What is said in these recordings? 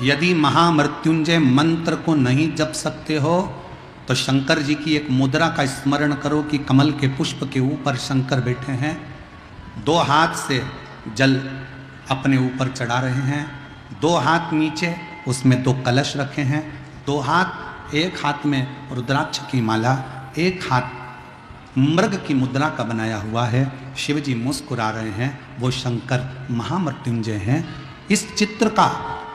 यदि महामृत्युंजय मंत्र को नहीं जप सकते हो तो शंकर जी की एक मुद्रा का स्मरण करो कि कमल के पुष्प के ऊपर शंकर बैठे हैं, दो हाथ से जल अपने ऊपर चढ़ा रहे हैं, दो हाथ नीचे, उसमें दो कलश रखे हैं, दो हाथ, एक हाथ में रुद्राक्ष की माला, एक हाथ मृग की मुद्रा का बनाया हुआ है। शिव जी मुस्कुरा रहे हैं, वो शंकर महामृत्युंजय हैं। इस चित्र का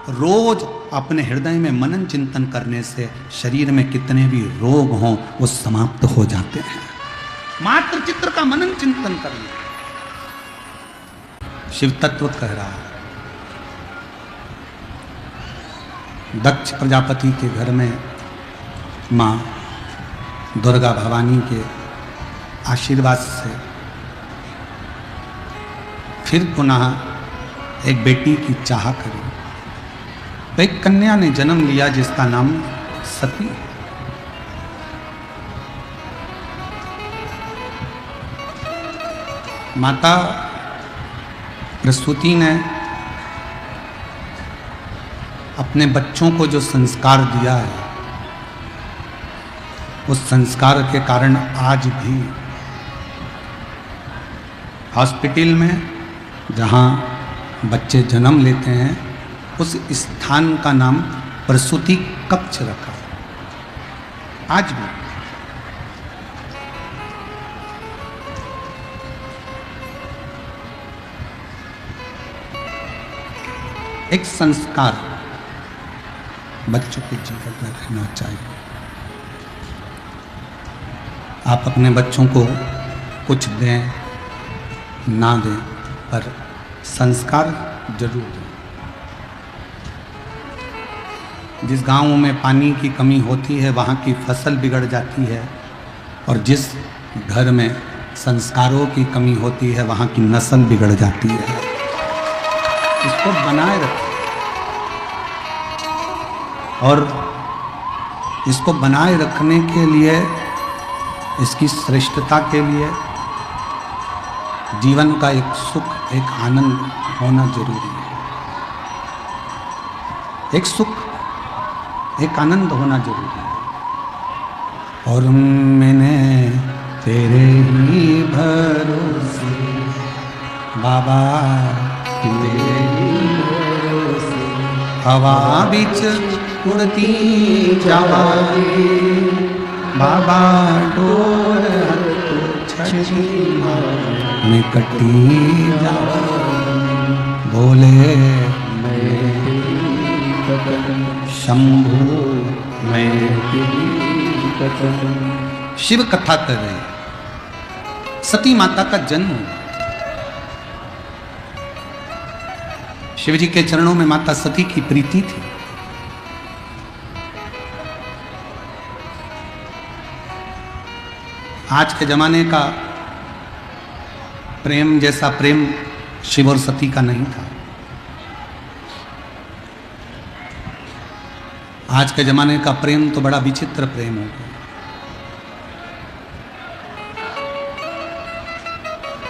रोज अपने हृदय में मनन चिंतन करने से शरीर में कितने भी रोग हों वो समाप्त हो जाते हैं। मात्र चित्र का मनन चिंतन करने, शिव तत्व कह रहा है। दक्ष प्रजापति के घर में माँ दुर्गा भवानी के आशीर्वाद से फिर पुनः एक बेटी की चाह करी। एक कन्या ने जन्म लिया जिसका नाम सती है। माता प्रसूति ने अपने बच्चों को जो संस्कार दिया है, उस संस्कार के कारण आज भी हॉस्पिटल में जहाँ बच्चे जन्म लेते हैं उस स्थान का नाम प्रसूति कक्ष रखा है। आज भी एक संस्कार बच्चों के जीवन में रहना चाहिए। आप अपने बच्चों को कुछ दें ना दें, पर संस्कार जरूर दें। जिस गांव में पानी की कमी होती है वहाँ की फसल बिगड़ जाती है, और जिस घर में संस्कारों की कमी होती है वहाँ की नस्ल बिगड़ जाती है। इसको बनाए रखें, और इसको बनाए रखने के लिए, इसकी श्रेष्ठता के लिए जीवन का एक सुख, एक आनंद होना जरूरी है। एक सुख, एक आनंद होना जरूरी है। और मैंने तेरे ही भरोसे बाबा, तेरे ही भरोसे हवा बिच उड़ती जावागी बाबा, डोर छछी में कटी जावा, बोले शंभु मैं। शिव कथा कर रहे हैं। सती माता का जन्म, शिव जी के चरणों में माता सती की प्रीति थी। आज के जमाने का प्रेम जैसा प्रेम शिव और सती का नहीं था। आज के जमाने का प्रेम तो बड़ा विचित्र प्रेम हो गया।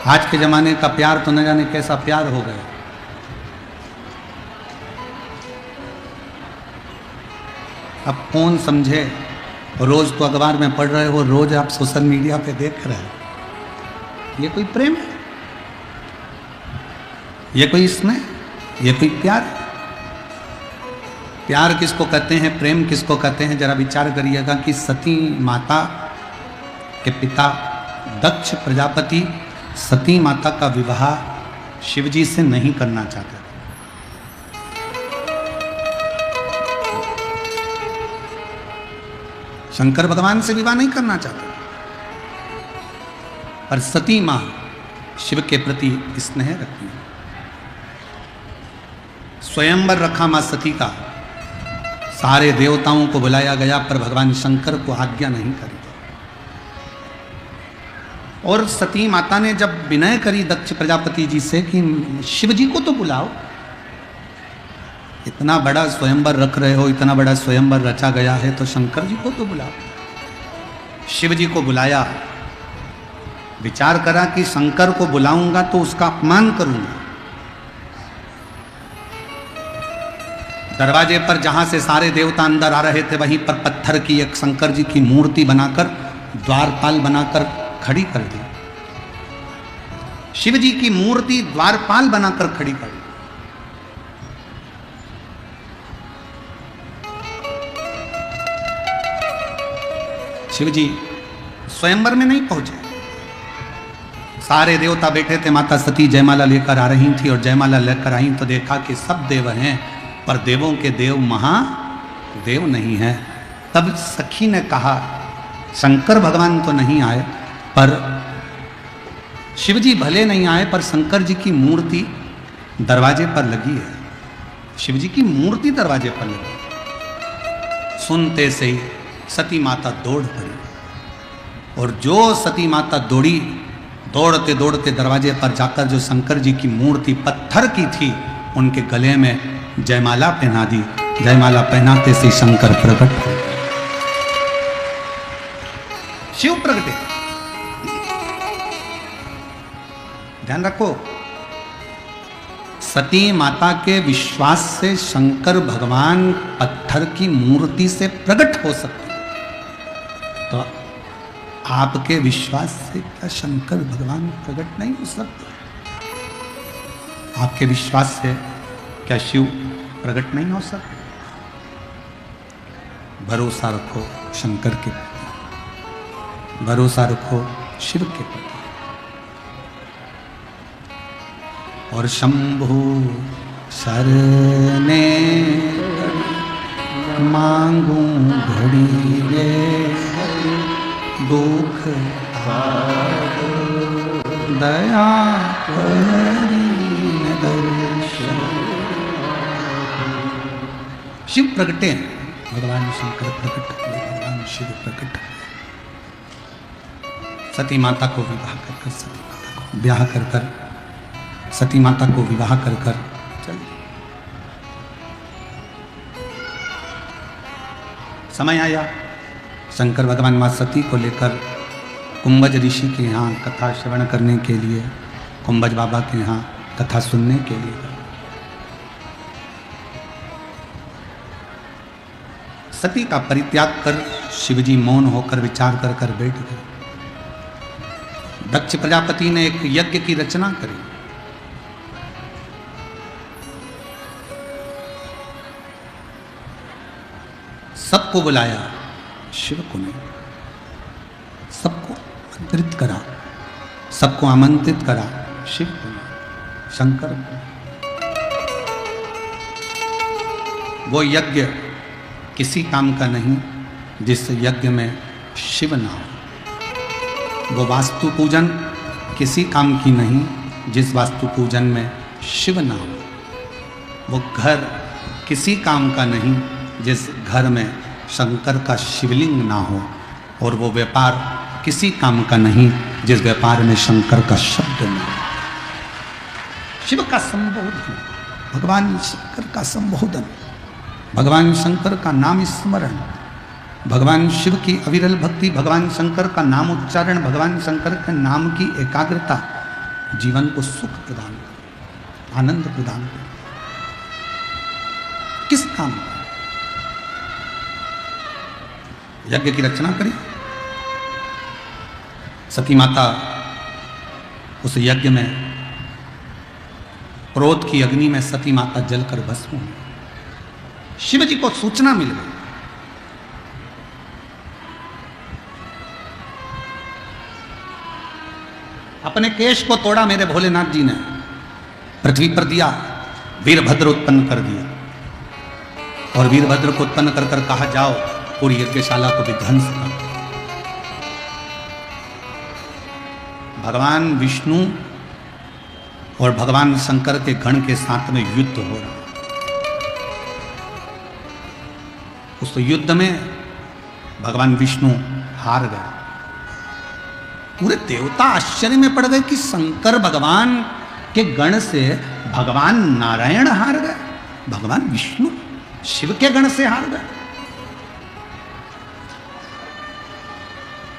आज के जमाने का प्यार तो न जाने कैसा प्यार हो गया। अब कौन समझे, रोज तो अखबार में पढ़ रहे हो, रोज आप सोशल मीडिया पे देख रहे हो। ये कोई प्रेम है? ये कोई स्नेह? ये कोई प्यार? प्यार किसको कहते हैं, प्रेम किसको कहते हैं? जरा विचार करिएगा कि सती माता के पिता दक्ष प्रजापति सती माता का विवाह शिवजी से नहीं करना चाहते थे। शंकर भगवान से विवाह नहीं करना चाहते, पर सती मां शिव के प्रति स्नेह रखती है। स्वयंवर रखा मां सती का, सारे देवताओं को बुलाया गया, पर भगवान शंकर को आज्ञा नहीं करी। और सती माता ने जब विनय करी दक्ष प्रजापति जी से कि शिव जी को तो बुलाओ, इतना बड़ा स्वयंवर रख रहे हो, इतना बड़ा स्वयंवर रचा गया है, तो शंकर जी को तो बुलाओ। शिव जी को बुलाया, विचार करा कि शंकर को बुलाऊंगा तो उसका अपमान करूंगा, दरवाजे पर जहां से सारे देवता अंदर आ रहे थे वहीं पर पत्थर की एक शंकर जी की मूर्ति बनाकर द्वारपाल बनाकर खड़ी कर दी। शिव जी की मूर्ति द्वारपाल बनाकर खड़ी कर दी। शिव जी स्वयंवर में नहीं पहुंचे। सारे देवता बैठे थे, माता सती जयमाला लेकर आ रही थी और जयमाला लेकर आई तो देखा कि सब देव हैं पर देवों के देव महादेव नहीं है। तब सखी ने कहा शंकर भगवान तो नहीं आए, पर शिव जी भले नहीं आए पर शंकर जी की मूर्ति दरवाजे पर लगी है। शिव जी की मूर्ति दरवाजे पर लगी। सुनते से ही सती माता दौड़ पड़ी और जो सती माता दौड़ी, दौड़ते दौड़ते दरवाजे पर जाकर जो शंकर जी की मूर्ति पत्थर की थी उनके गले में जयमाला पहना दी। जयमाला पहनाते से शंकर प्रकट हुए, शिव प्रगटे। ध्यान रखो, सती माता के विश्वास से शंकर भगवान पत्थर की मूर्ति से प्रकट हो सकते, तो आपके विश्वास से क्या शंकर भगवान प्रकट नहीं हो सकते? आपके विश्वास से क्या शिव प्रकट नहीं हो सकते? भरोसा रखो शंकर के प्रति, भरोसा रखो शिव के प्रति। और शंभु शरणे मांगू घड़ी रे दुख दया शिव प्रकटे हैं। भगवान शंकर प्रकट हुए, भगवान शिव प्रकट हुए। सती माता को विवाह कर सती माता को ब्याह कर सती माता को विवाह कर चल। समय आया शंकर भगवान मां सती को लेकर कुंभज ऋषि के यहाँ कथा श्रवण करने के लिए, कुंभज बाबा के यहाँ कथा सुनने के लिए। सती का परित्याग कर शिवजी मौन होकर विचार कर बैठ गए। दक्ष प्रजापति ने एक यज्ञ की रचना करी। सबको बुलाया, शिव को नहीं। सबको आमंत्रित करा, सबको आमंत्रित करा, शिव को नहीं, शंकर को। वो यज्ञ किसी काम का नहीं जिस यज्ञ में शिव ना हो। वो वास्तु पूजन किसी काम की नहीं जिस वास्तु पूजन में शिव ना हो। वो घर किसी काम का नहीं जिस घर में शंकर का शिवलिंग ना हो। और वो व्यापार किसी काम का नहीं जिस व्यापार में शंकर का शब्द ना हो। शिव का संबोधन, भगवान शंकर का संबोधन, भगवान शंकर का नाम स्मरण, भगवान शिव की अविरल भक्ति, भगवान शंकर का नाम उच्चारण, भगवान शंकर के नाम की एकाग्रता जीवन को सुख प्रदान करे, आनंद प्रदान करे। किस काम का यज्ञ की रचना करी। सती माता उस यज्ञ में क्रोध की अग्नि में सती माता जलकर भस्म हुई। शिव जी को सूचना मिल गई। अपने केश को तोड़ा मेरे भोलेनाथ जी ने, पृथ्वी पर दिया, वीरभद्र उत्पन्न कर दिया। और वीरभद्र को उत्पन्न कर कहा जाओ पूरी यज्ञशाला को विध्वंस कर। भगवान विष्णु और भगवान शंकर के गण के साथ में युद्ध हो रहा। उस युद्ध में भगवान विष्णु हार गए। पूरे देवता आश्चर्य में पड़ गए कि शंकर भगवान के गण से भगवान नारायण हार गए, भगवान विष्णु शिव के गण से हार गए।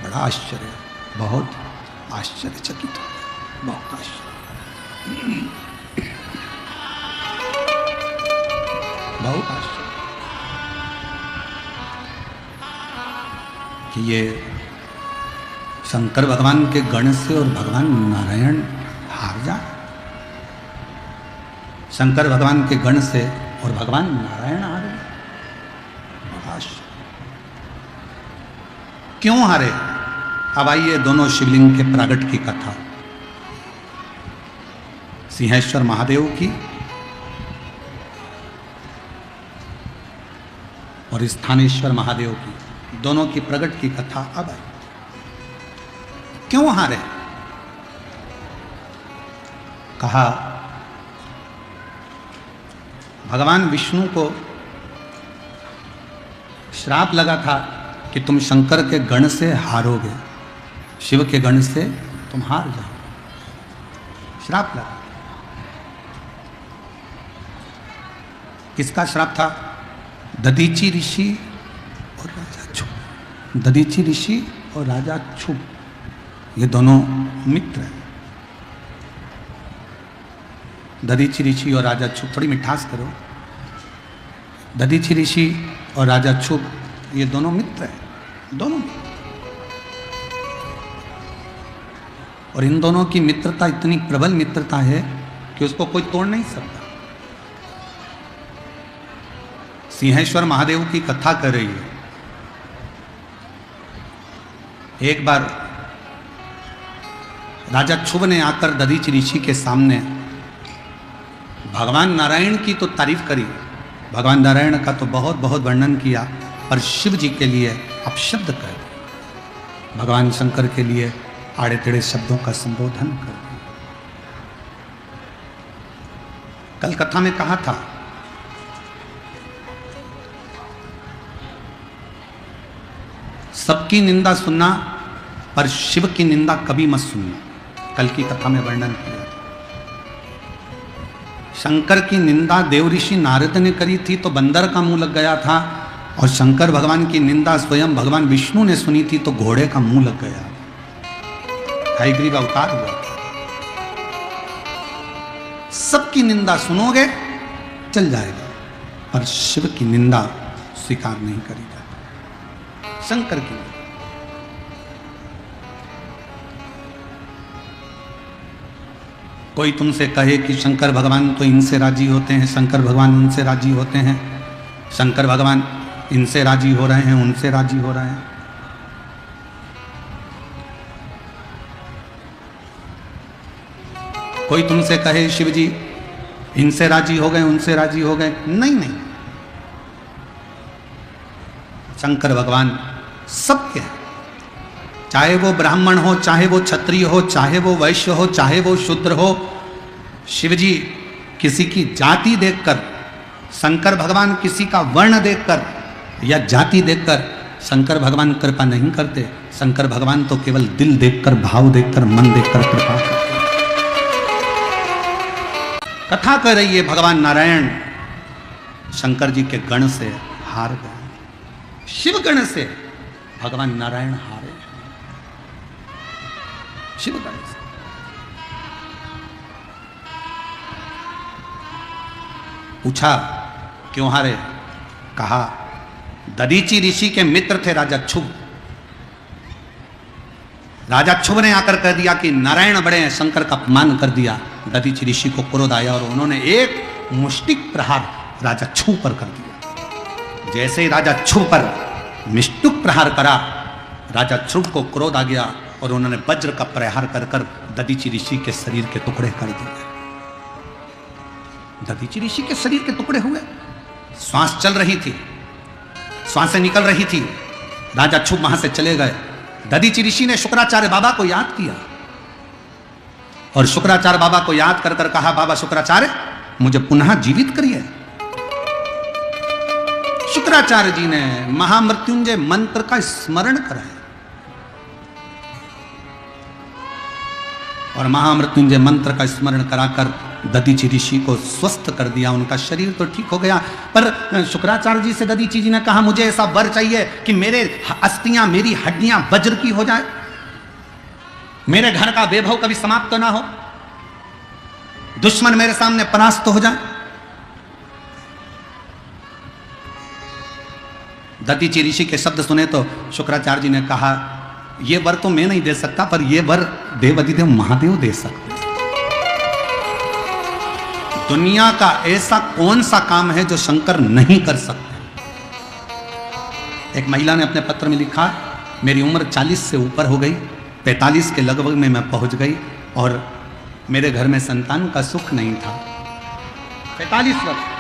बड़ा आश्चर्य, बहुत आश्चर्यचकित हो गए, बहुत आश्चर्य, बहुत आश्चर्य। कि ये शंकर भगवान के गण से और भगवान नारायण हार जाए। शंकर भगवान के गण से और भगवान नारायण हारे। क्यों हारे? अब आइए दोनों शिवलिंग के प्रागट की कथा। सिंहेश्वर महादेव की और स्थानेश्वर महादेव की, दोनों की प्रगट की कथा अब आई। क्यों हारे? कहा भगवान विष्णु को श्राप लगा था कि तुम शंकर के गण से हारोगे, शिव के गण से तुम हार जाओ। श्राप लगा। किसका श्राप था? दधीची ऋषि और राजा क्षुप। दधीची ऋषि और राजा क्षुप, ये दोनों मित्र हैं। दधीची ऋषि और राजा क्षुप, थोड़ी मिठास करो। दधीची ऋषि और राजा क्षुप ये दोनों मित्र हैं, दोनों। और इन दोनों की मित्रता इतनी प्रबल मित्रता है कि उसको कोई तोड़ नहीं सकता। सिंहेश्वर महादेव की कथा कर रही है। एक बार राजा क्षुभ ने आकर दधीची ऋषि के सामने भगवान नारायण की तो तारीफ करी, भगवान नारायण का तो बहुत बहुत वर्णन किया, पर शिव जी के लिए अपशब्द कर दिया। भगवान शंकर के लिए आड़े टेढ़े शब्दों का संबोधन कर दिया। कल कथा में कहा था सबकी निंदा सुनना पर शिव की निंदा कभी मत सुनना। कल की कथा में वर्णन किया। शंकर की निंदा देव ऋषि नारद ने करी थी तो बंदर का मुंह लग गया था, और शंकर भगवान की निंदा स्वयं भगवान विष्णु ने सुनी थी तो घोड़े का मुंह लग गया। हयग्रीव अवतार हुआ। सबकी निंदा सुनोगे चल जाएगा, पर शिव की निंदा स्वीकार नहीं करी जाती। शंकर की कोई तुमसे कहे कि शंकर भगवान तो इनसे राजी होते हैं, शंकर भगवान उनसे राजी होते हैं, शंकर भगवान इनसे राजी हो रहे हैं, उनसे राजी हो रहे हैं। कोई तुमसे कहे शिव जी इनसे राजी हो गए, उनसे राजी हो गए, नहीं नहीं, शंकर भगवान सबके हैं। चाहे वो ब्राह्मण हो, चाहे वो क्षत्रिय हो, चाहे वो वैश्य हो, चाहे वो शूद्र हो, शिव जी किसी की जाति देखकर, शंकर भगवान किसी का वर्ण देखकर या जाति देखकर शंकर भगवान कृपा नहीं करते। शंकर भगवान तो केवल दिल देखकर, भाव देखकर, मन देखकर कृपा करते। कथा कर रही है भगवान नारायण शंकर जी के गण से हार गए, शिव गण से भगवान नारायण हारे। शिव गण से पूछा क्यों हारे? कहा दधीची ऋषि के मित्र थे राजा क्षुभ। राजा क्षुभ ने आकर कह दिया कि नारायण बड़े हैं, शंकर का अपमान कर दिया। दधीची ऋषि को क्रोध आया और उन्होंने एक मुष्टिक प्रहार राजा क्षुभ पर कर दिया। जैसे ही राजा क्षुभ पर मुष्टिक प्रहार करा, राजा क्षुभ को क्रोध आ गया और उन्होंने वज्र का प्रहार कर कर दधीची ऋषि के शरीर के टुकड़े कर दिए। दधीची ऋषि के शरीर के टुकड़े हुए। श्वास चल रही थी, श्वासें निकल रही थी। राजा क्षुभ वहां से चले गए। दधीची ऋषि ने शुक्राचार्य बाबा को याद किया और शुक्राचार्य बाबा को याद कर कर कहा, बाबा शुक्राचार्य मुझे पुनः जीवित करिए। शुक्राचार्य जी ने महामृत्युंजय मंत्र का स्मरण कराया और महामृत्युंजय मंत्र का स्मरण कराकर दधीची ऋषि को स्वस्थ कर दिया। उनका शरीर तो ठीक हो गया, पर शुक्राचार्य जी से दधीची जी ने कहा, मुझे ऐसा वर चाहिए कि मेरे अस्थियां, मेरी हड्डियां वज्र की हो जाए, मेरे घर का वैभव कभी समाप्त तो ना हो, दुश्मन मेरे सामने परास्त हो जाए। दधीचि ऋषि के शब्द सुने तो शुक्राचार्य जी ने कहा, ये वर तो मैं नहीं दे सकता, पर ये वर देवाधिदेव महादेव दे सकते। दुनिया का ऐसा कौन सा काम है जो शंकर नहीं कर सकते? एक महिला ने अपने पत्र में लिखा, मेरी उम्र 40 से ऊपर हो गई, 45 के लगभग में मैं पहुंच गई और मेरे घर में संतान का सुख नहीं था। 45 वर्ष।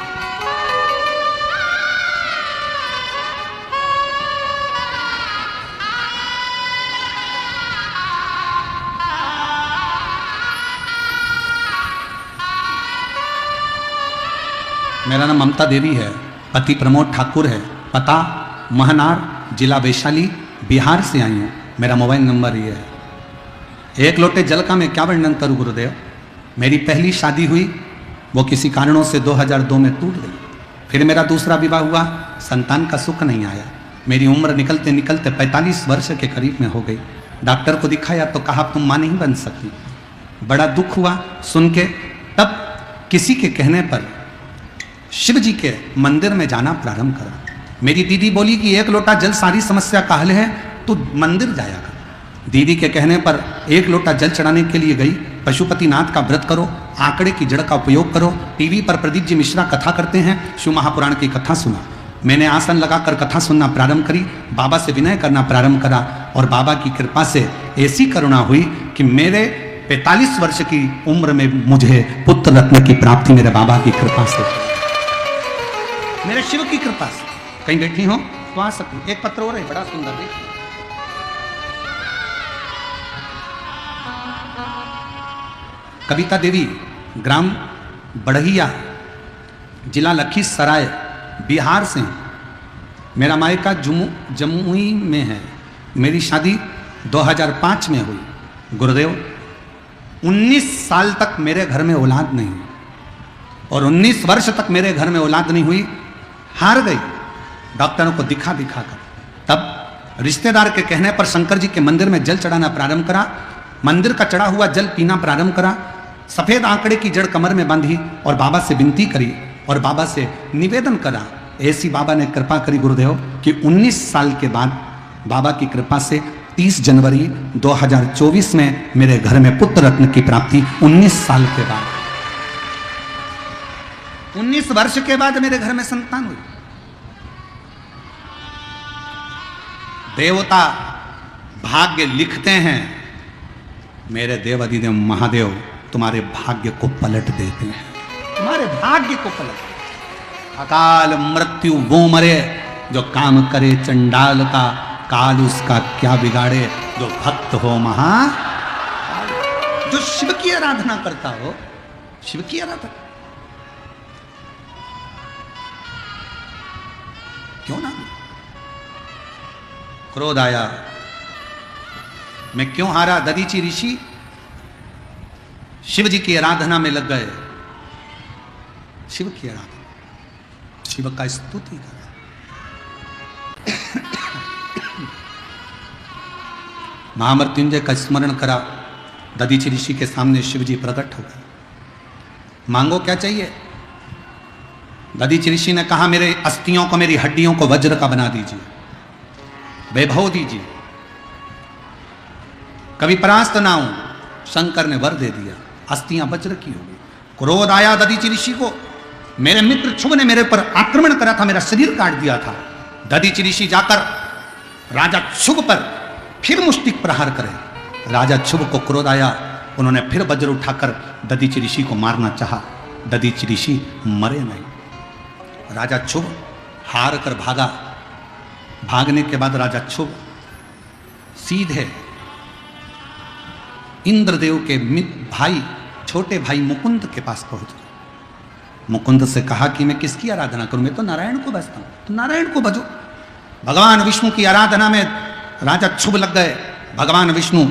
मेरा नाम ममता देवी है, पति प्रमोद ठाकुर है, पता महनार, जिला वैशाली, बिहार से आई हूँ। मेरा मोबाइल नंबर ये है। एक लोटे जल का मैं क्या वर्णन करूँ गुरुदेव। मेरी पहली शादी हुई, वो किसी कारणों से 2002 में टूट गई। फिर मेरा दूसरा विवाह हुआ, संतान का सुख नहीं आया। मेरी उम्र निकलते निकलते 45 वर्ष के करीब में हो गई। डॉक्टर को दिखाया तो कहा तुम माँ नहीं बन सकती। बड़ा दुख हुआ सुन के। तब किसी के कहने पर शिव जी के मंदिर में जाना प्रारंभ करा। मेरी दीदी बोली कि एक लोटा जल सारी समस्या का हल है, तो मंदिर जाया कर। दीदी के कहने पर एक लोटा जल चढ़ाने के लिए गई। पशुपतिनाथ का व्रत करो, आंकड़े की जड़ का उपयोग करो। टीवी पर प्रदीप जी मिश्रा कथा करते हैं, शिव महापुराण की कथा सुना। मैंने आसन लगाकर कथा सुनना प्रारंभ करी, बाबा से विनय करना प्रारंभ करा और बाबा की कृपा से ऐसी करुणा हुई कि मेरे 45 वर्ष की उम्र में मुझे पुत्र रत्न की प्राप्ति मेरे बाबा की कृपा से, मेरे शिव की कृपा से। कहीं बैठी हो तो आ सकती। एक पत्र और है, बड़ा सुंदर देखिए। कविता देवी, ग्राम बढ़िया, जिला लखीसराय, बिहार से। मेरा मायका जमुई में है। मेरी शादी 2005 में हुई। गुरुदेव 19 साल तक मेरे घर में औलाद नहीं, और 19 वर्ष तक मेरे घर में औलाद नहीं हुई। हार गई डॉक्टरों को दिखा दिखा कर। तब रिश्तेदार के कहने पर शंकर जी के मंदिर में जल चढ़ाना प्रारंभ करा। मंदिर का चढ़ा हुआ जल पीना प्रारंभ करा। सफेद आंकड़े की जड़ कमर में बांधी और बाबा से विनती करी और बाबा से निवेदन करा। ऐसी बाबा ने कृपा करी गुरुदेव कि 19 साल के बाद बाबा की कृपा से 30 जनवरी 2024 में मेरे घर में पुत्र रत्न की प्राप्ति। 19 साल के बाद, 19 वर्ष के बाद मेरे घर में संतान हुई। देवता भाग्य लिखते हैं, मेरे देवाधिदेव महादेव तुम्हारे भाग्य को पलट देते हैं, तुम्हारे भाग्य को पलट। अकाल मृत्यु वो मरे जो काम करे चंडाल का, काल उसका क्या बिगाड़े जो भक्त हो महा। जो शिव की आराधना करता हो, शिव की आराधना क्यों ना। क्रोध आया, मैं क्यों हारा। दधीचि ऋषि शिव जी की आराधना में लग गए। शिव की आराधना, शिव का स्तुति कर। महामृत्युंजय का स्मरण करा। दधीचि ऋषि के सामने शिव जी प्रकट हो गए। मांगो क्या चाहिए। दधीचि ऋषि ने कहा मेरे अस्थियों को, मेरी हड्डियों को वज्र का बना दीजिए, वैभव दीजिए, कभी परास्त ना हूं। शंकर ने वर दे दिया, अस्थियां वज्र की हो गई। क्रोध आया दधीचि ऋषि को। मेरे मित्र शुभ ने मेरे पर आक्रमण करा था, मेरा शरीर काट दिया था। दधीचि ऋषि जाकर राजा शुभ पर फिर मुष्टिक प्रहार करे। राजा शुभ को क्रोध आया, उन्होंने फिर वज्र उठाकर दधीचि ऋषि को मारना चाहा। दधीचि ऋषि मरे नहीं। राजा शुभ हार कर भागा। भागने के बाद राजा शुभ सीधे इंद्रदेव के भाई, छोटे भाई मुकुंद के पास पहुंच गए। मुकुंद से कहा कि मैं किसकी आराधना करूं, मैं तो नारायण को भजता हूं, तो नारायण को भजो। भगवान विष्णु की आराधना में राजा शुभ लग गए। भगवान विष्णु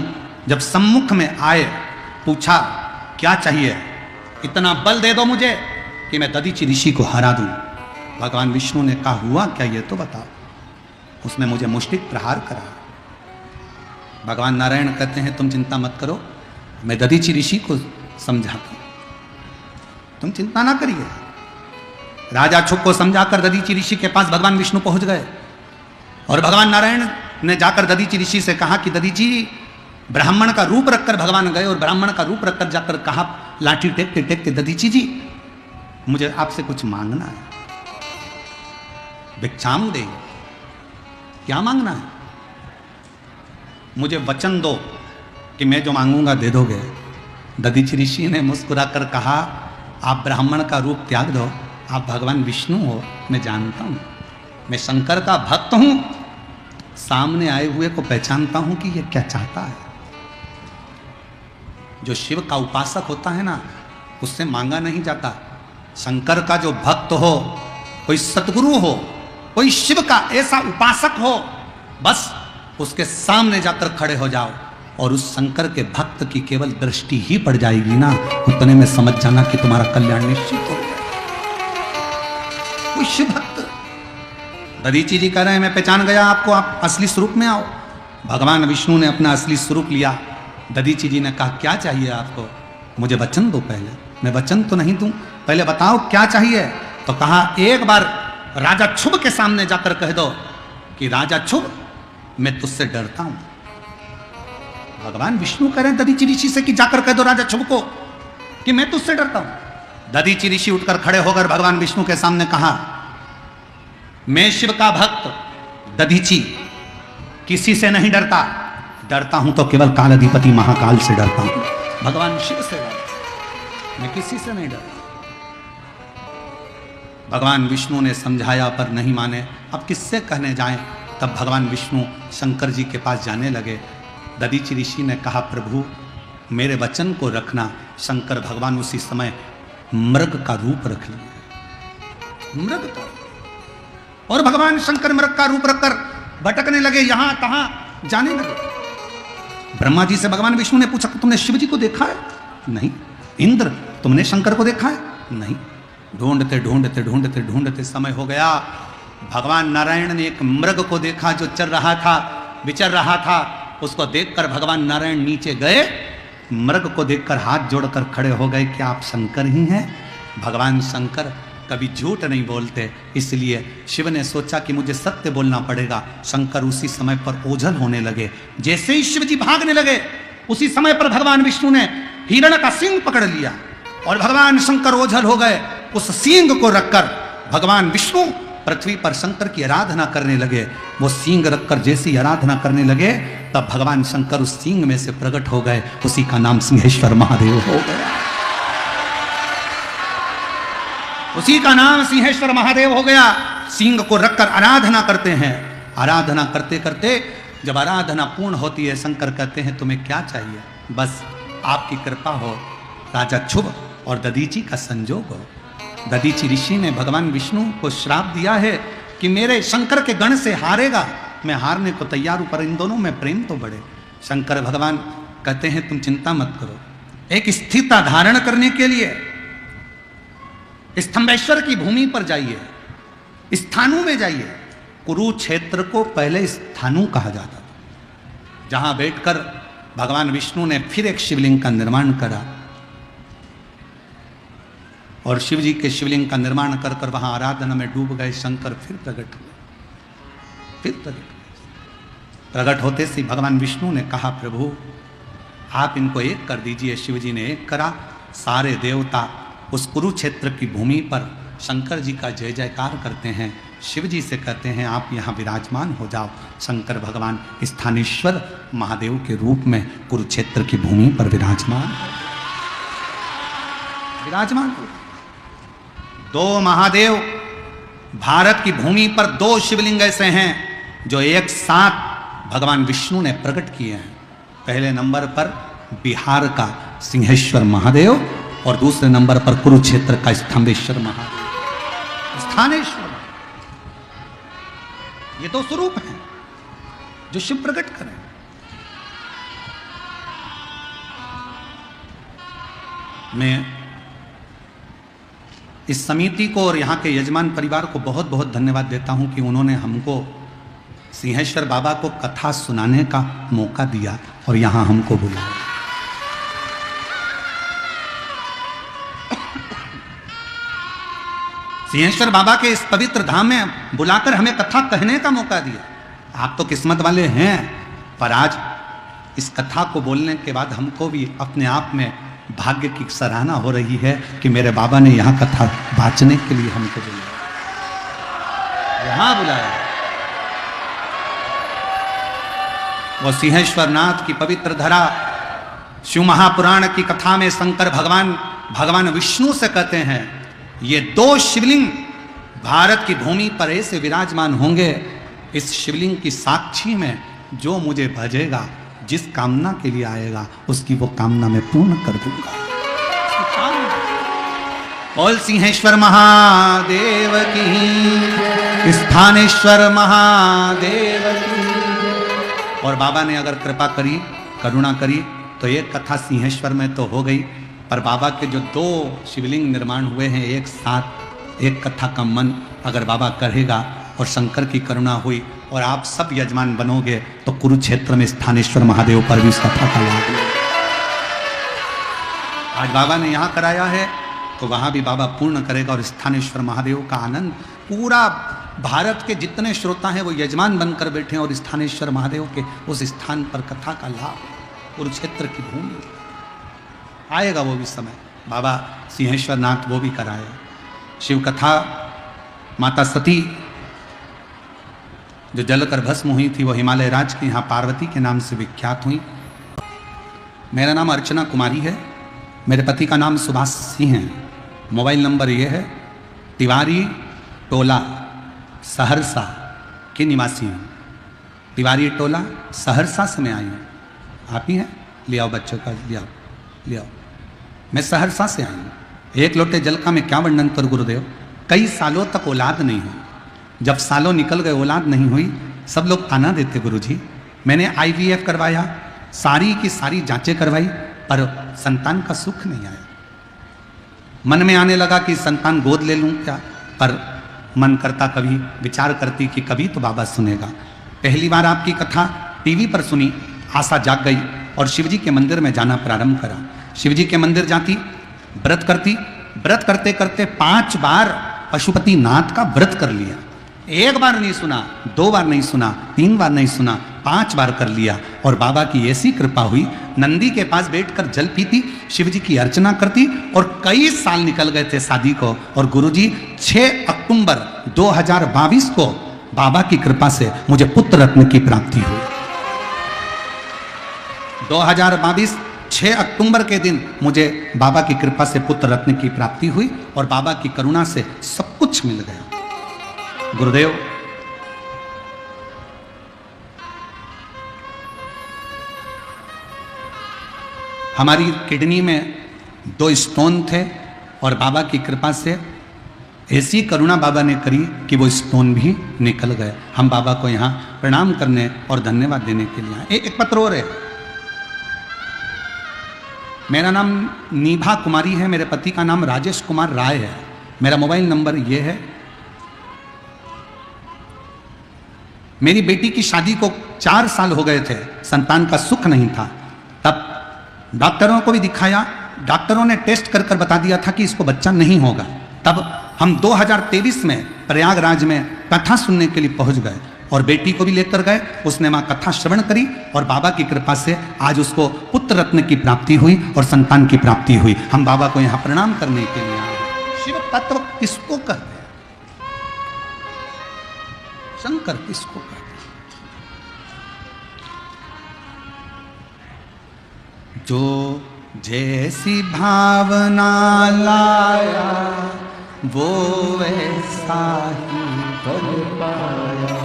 जब सम्मुख में आए, पूछा क्या चाहिए। इतना बल दे दो मुझे कि मैं दधीचि ऋषि को हरा दूं। भगवान विष्णु ने कहा हुआ क्या ये तो बताओ। उसने मुझे मुष्टिक प्रहार करा। भगवान नारायण कहते हैं तुम चिंता मत करो, मैं दधीचि ऋषि को समझाता हूं, तुम चिंता ना करिए। राजा शुभ को समझाकर दधीचि ऋषि के पास भगवान विष्णु पहुंच गए। और भगवान नारायण ने जाकर दधीचि ऋषि से कहा कि दधीचि, ब्राह्मण का रूप रखकर भगवान गए और ब्राह्मण का रूप रखकर जाकर कहा लाठी टेकते टेकते, दधीचि जी मुझे आपसे कुछ मांगना है, भिक्षाम दे। क्या मांगना है? मुझे वचन दो कि मैं जो मांगूंगा दे दोगे। दधीचि ऋषि ने मुस्कुराकर कहा, आप ब्राह्मण का रूप त्याग दो, आप भगवान विष्णु हो, मैं जानता हूं, मैं शंकर का भक्त हूं, सामने आए हुए को पहचानता हूं कि ये क्या चाहता है। जो शिव का उपासक होता है ना, उससे मांगा नहीं जाता। शंकर का जो भक्त हो, कोई सतगुरु हो, कोई शिव का ऐसा उपासक हो, बस उसके सामने जाकर खड़े हो जाओ और उस शंकर के भक्त की केवल दृष्टि ही पड़ जाएगी ना, उतने में समझ जाना कि तुम्हारा कल्याण निश्चित हो गया। कोई शिव भक्त, दधीचि जी कह रहे हैं मैं पहचान गया आपको, आप असली स्वरूप में आओ। भगवान विष्णु ने अपना असली स्वरूप लिया। दधीचि जी ने कहा क्या चाहिए आपको? मुझे वचन दो पहले। मैं वचन तो नहीं दूं, पहले बताओ क्या चाहिए। तो कहा एक बार राजा क्षुभ के सामने जाकर कह दो कि राजा क्षुभ, मैं तुझसे डरता हूं। भगवान विष्णु कह रहे हैं दधीचि ऋषि से कि जाकर कह दो राजा क्षुभ को कि मैं तुझसे डरता हूं। दधीचि ऋषि उठकर खड़े होकर भगवान विष्णु के सामने कहा, मैं शिव का भक्त दधीचि किसी से नहीं डरता, डरता हूं तो केवल कालाधिपति महाकाल से डरता हूं। भगवान शिव से डरता, मैं किसी से नहीं डरता। भगवान विष्णु ने समझाया पर नहीं माने, अब किससे कहने जाएं। तब भगवान विष्णु शंकर जी के पास जाने लगे। दधीचि ऋषि ने कहा प्रभु मेरे वचन को रखना। शंकर भगवान उसी समय मृग का रूप रख लिए, मृग का। और भगवान शंकर मृग का रूप रखकर भटकने लगे, यहां कहां जाने लगे। ब्रह्मा जी से भगवान विष्णु ने पूछा तुमने शिव जी को देखा है? नहीं। इंद्र तुमने शंकर को देखा है? नहीं। ढूंढते ढूंढते ढूंढते ढूंढते समय हो गया। भगवान नारायण ने एक मृग को देखा जो चल रहा था, विचर रहा था। उसको देखकर भगवान नारायण नीचे गए, मृग को देखकर हाथ जोड़कर खड़े हो गए, क्या आप शंकर ही हैं? भगवान शंकर कभी झूठ नहीं बोलते, इसलिए शिव ने सोचा कि मुझे सत्य बोलना पड़ेगा। शंकर उसी समय पर ओझल होने लगे। जैसे ही शिव जी भागने लगे, उसी समय पर भगवान विष्णु ने हिरण का सींग पकड़ लिया और भगवान शंकर ओझल हो गए। उस सींग को रखकर भगवान विष्णु पृथ्वी पर शंकर की आराधना करने लगे। वो सींग रखकर जैसी आराधना करने लगे, तब भगवान शंकर उस सींग में से प्रकट हो गए। उसी का नाम सिंहेश्वर महादेव हो गया। उसी का नाम सिंहेश्वर महादेव हो गया। सींग को रखकर आराधना करते हैं। आराधना करते करते जब आराधना पूर्ण होती है, शंकर कहते हैं तुम्हें क्या चाहिए? बस आपकी कृपा हो, राजा क्षुभ और दधीचि का संजोग हो। दधीचि ऋषि ने भगवान विष्णु को श्राप दिया है कि मेरे शंकर के गण से हारेगा। मैं हारने को तैयार हूं, पर इन दोनों में प्रेम तो बढ़े। शंकर भगवान कहते हैं तुम चिंता मत करो, एक स्थिरता धारण करने के लिए स्तंभेश्वर की भूमि पर जाइए, स्थानु में जाइए। कुरुक्षेत्र को पहले स्थानु कहा जाता था, जहां बैठकर भगवान विष्णु ने फिर एक शिवलिंग का निर्माण करा और शिव जी के शिवलिंग का निर्माण कर कर वहां आराधना में डूब गए। शंकर फिर प्रकट हुए, फिर प्रकट होते से भगवान विष्णु ने कहा प्रभु आप इनको एक कर दीजिए। शिव जी ने एक करा। सारे देवता उस कुरुक्षेत्र की भूमि पर शंकर जी का जय जयकार करते हैं। शिव जी से कहते हैं आप यहाँ विराजमान हो जाओ। शंकर भगवान स्थानेश्वर महादेव के रूप में कुरुक्षेत्र की भूमि पर विराजमान हो। दो महादेव भारत की भूमि पर, दो शिवलिंग ऐसे हैं जो एक साथ भगवान विष्णु ने प्रकट किए हैं। पहले नंबर पर बिहार का सिंहेश्वर महादेव और दूसरे नंबर पर कुरुक्षेत्र का स्तंभेश्वर महादेव, स्थानेश्वर। ये दो स्वरूप हैं जो शिव प्रकट करें। मैं इस समिति को और यहाँ के यजमान परिवार को बहुत बहुत धन्यवाद देता हूँ कि उन्होंने हमको सिंहेश्वर बाबा को कथा सुनाने का मौका दिया और यहाँ हमको बुलाया। सिंहेश्वर बाबा के इस पवित्र धाम में बुलाकर हमें कथा कहने का मौका दिया। आप तो किस्मत वाले हैं, पर आज इस कथा को बोलने के बाद हमको भी अपने आप में भाग्य की सराहना हो रही है कि मेरे बाबा ने यहाँ कथा बांचने के लिए हमको बुलाया, यहाँ बुलाया। वो सिंहेश्वर नाथ की पवित्र धरा, शिव महापुराण की कथा में शंकर भगवान विष्णु से कहते हैं, ये 2 शिवलिंग भारत की भूमि पर ऐसे विराजमान होंगे, इस शिवलिंग की साक्षी में जो मुझे भजेगा, जिस कामना के लिए आएगा, उसकी वो कामना मैं पूर्ण कर दूंगा। बोल सिंहेश्वर महादेव की, स्थानेश्वर महादेव की। और बाबा ने अगर कृपा करी, करुणा करी, तो एक कथा सिंहेश्वर में तो हो गई, पर बाबा के जो 2 शिवलिंग निर्माण हुए हैं एक साथ, एक कथा का मन अगर बाबा करेगा और शंकर की करुणा हुई और आप सब यजमान बनोगे, तो कुरुक्षेत्र में स्थानेश्वर महादेव पर भी इस कथा का लाभ ले। आज बाबा ने यहाँ कराया है तो वहाँ भी बाबा पूर्ण करेगा, और स्थानेश्वर महादेव का आनंद पूरा भारत के जितने श्रोता हैं वो यजमान बनकर बैठे हैं, और स्थानेश्वर महादेव के उस स्थान पर कथा का लाभ, कुरुक्षेत्र की भूमि आएगा वो भी समय। बाबा सिंहेश्वर नाथ वो भी कराया। शिव कथा माता सती जो जलकर भस्म हुई थी, वो हिमालय राज की यहाँ पार्वती के नाम से विख्यात हुई। मेरा नाम अर्चना कुमारी है, मेरे पति का नाम सुभाष सिंह है। मोबाइल नंबर ये है, तिवारी टोला सहरसा के निवासी हूँ। तिवारी टोला सहरसा से मैं आई हूँ। आप ही हैं? ले आओ बच्चों का, ले आओ। मैं सहरसा से आई हूँ। एक लोटे जल का मैं क्या वर्णन करूँ गुरुदेव। कई सालों तक औलाद नहीं हुई। जब सालों निकल गए औलाद नहीं हुई, सब लोग ताना देते गुरुजी। मैंने IVF करवाया, सारी की सारी जांचें करवाई, पर संतान का सुख नहीं आया। मन में आने लगा कि संतान गोद ले लूं क्या, पर मन करता, कभी विचार करती कि कभी तो बाबा सुनेगा। पहली बार आपकी कथा टीवी पर सुनी, आशा जाग गई और शिवजी के मंदिर में जाना प्रारंभ करा। शिवजी के मंदिर जाती, व्रत करती, व्रत करते करते 5 बार पशुपति नाथ का व्रत कर लिया। 1 बार नहीं सुना, 2 बार नहीं सुना, 3 बार नहीं सुना, 5 बार कर लिया। और बाबा की ऐसी कृपा हुई, नंदी के पास बैठकर जल पीती, शिवजी की अर्चना करती, और कई साल निकल गए थे शादी को। और गुरुजी 6 अक्टूबर 2022 को बाबा की कृपा से मुझे पुत्र रत्न की प्राप्ति हुई। 2022 6 अक्टूबर के दिन मुझे बाबा की कृपा से पुत्र रत्न की प्राप्ति हुई, और बाबा की करुणा से सब कुछ मिल गया। गुरुदेव, हमारी किडनी में 2 स्टोन थे, और बाबा की कृपा से ऐसी करुणा बाबा ने करी कि वो स्टोन भी निकल गए। हम बाबा को यहाँ प्रणाम करने और धन्यवाद देने के लिए आए। एक पत्र और है। मेरा नाम नीभा कुमारी है, मेरे पति का नाम राजेश कुमार राय है। मेरा मोबाइल नंबर ये है। मेरी बेटी की शादी को 4 साल हो गए थे, संतान का सुख नहीं था। तब डॉक्टरों को भी दिखाया, डॉक्टरों ने टेस्ट कर कर बता दिया था कि इसको बच्चा नहीं होगा। तब हम 2023 में प्रयागराज में कथा सुनने के लिए पहुंच गए, और बेटी को भी लेकर गए। उसने वहां कथा श्रवण करी, और बाबा की कृपा से आज उसको पुत्र रत्न की प्राप्ति हुई और संतान की प्राप्ति हुई। हम बाबा को यहाँ प्रणाम करने के लिए आए। शिव तत्व किसको कहते हैं? शंकर किसको कहते हैं? जो जैसी भावना लाया वो वैसा ही फल पाया।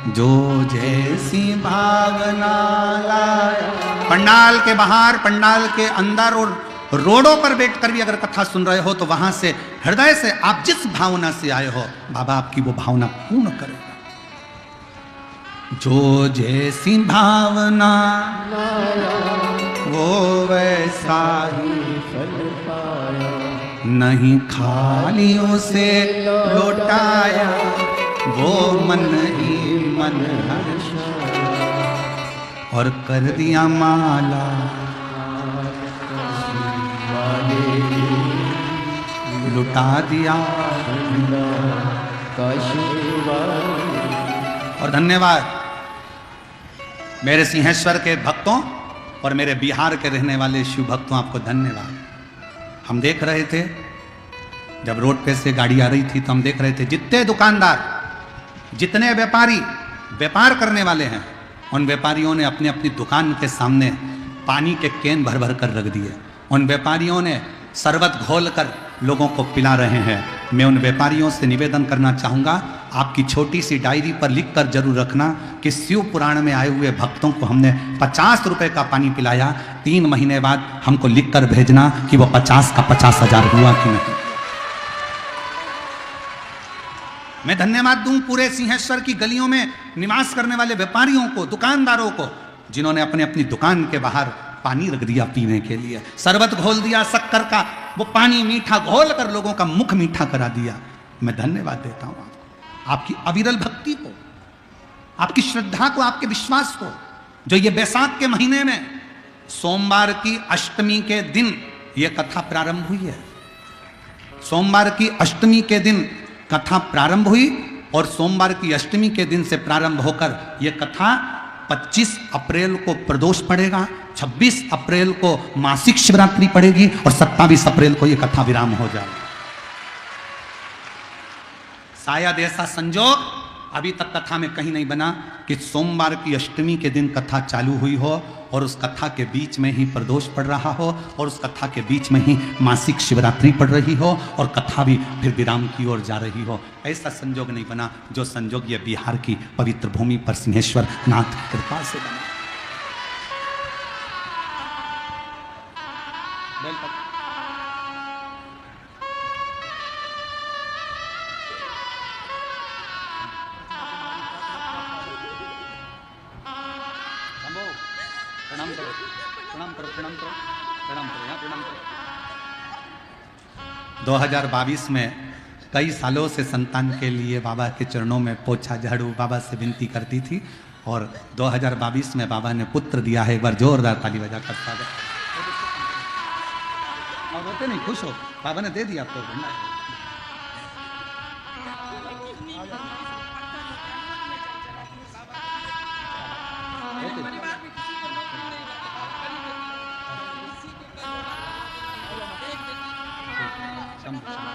जो जैसी भावना लाया। पंडाल के बाहर, पंडाल के अंदर और रोडों पर बैठकर भी अगर कथा सुन रहे हो, तो वहां से हृदय से आप जिस भावना से आए हो, बाबा आपकी वो भावना पूर्ण करेगा। जो जैसी भावना वो वैसा ही फल पाया। नहीं खाली उसे लौटाया, वो मन ही मन हर्षाया। और कर दिया माला लुटा दिया। और धन्यवाद मेरे सिंहेश्वर के भक्तों और मेरे बिहार के रहने वाले शिव भक्तों, आपको धन्यवाद। हम देख रहे थे जब रोड पे से गाड़ी आ रही थी तो हम देख रहे थे जितने दुकानदार, जितने व्यापारी व्यापार करने वाले हैं, उन व्यापारियों ने अपनी अपनी दुकान के सामने पानी के कैन भर भर कर रख दिए। उन व्यापारियों ने शरबत घोल कर लोगों को पिला रहे हैं। मैं उन व्यापारियों से निवेदन करना चाहूँगा, आपकी छोटी सी डायरी पर लिख कर जरूर रखना कि शिव पुराण में आए हुए भक्तों को हमने 50 रुपए का पानी पिलाया। 3 महीने बाद हमको लिख कर भेजना कि वो 50 का 50,000 हुआ कि नहीं। मैं धन्यवाद दूं पूरे सिंहेश्वर की गलियों में निवास करने वाले व्यापारियों को, दुकानदारों को, जिन्होंने अपने अपनी दुकान के बाहर पानी रख दिया पीने के लिए, शरबत घोल दिया शक्कर का, वो पानी मीठा घोल कर लोगों का मुख मीठा करा दिया। मैं धन्यवाद देता हूं आपकी अविरल भक्ति को, आपकी श्रद्धा को, आपके विश्वास को, जो ये बैसाख के महीने में सोमवार की अष्टमी के दिन ये कथा प्रारंभ हुई है। सोमवार की अष्टमी के दिन कथा प्रारंभ हुई और सोमवार की अष्टमी के दिन से प्रारंभ होकर यह कथा 25 अप्रैल को प्रदोष पड़ेगा, 26 अप्रैल को मासिक शिवरात्रि पड़ेगी और 27 अप्रैल को यह कथा विराम हो जाएगा। शायद ऐसा संजोग अभी तक कथा में कहीं नहीं बना कि सोमवार की अष्टमी के दिन कथा चालू हुई हो और उस कथा के बीच में ही प्रदोष पड़ रहा हो और उस कथा के बीच में ही मासिक शिवरात्रि पड़ रही हो और कथा भी फिर विराम की ओर जा रही हो। ऐसा संजोग नहीं बना जो संजोग ये बिहार की पवित्र भूमि पर सिंहेश्वर नाथ की कृपा से बना। प्रणाम करो, प्रणाम करो, प्रणाम करो, प्रणाम करो, यहाँ प्रणाम करो। 2022 में कई सालों से संतान के लिए बाबा के चरणों में पोछा झाड़ू बाबा से विनती करती थी और 2022 में बाबा ने पुत्र दिया है। एक बार जोरदार ताली बजा कर स्वागत। और रोते नहीं, खुश हो, बाबा ने दे दिया आपको।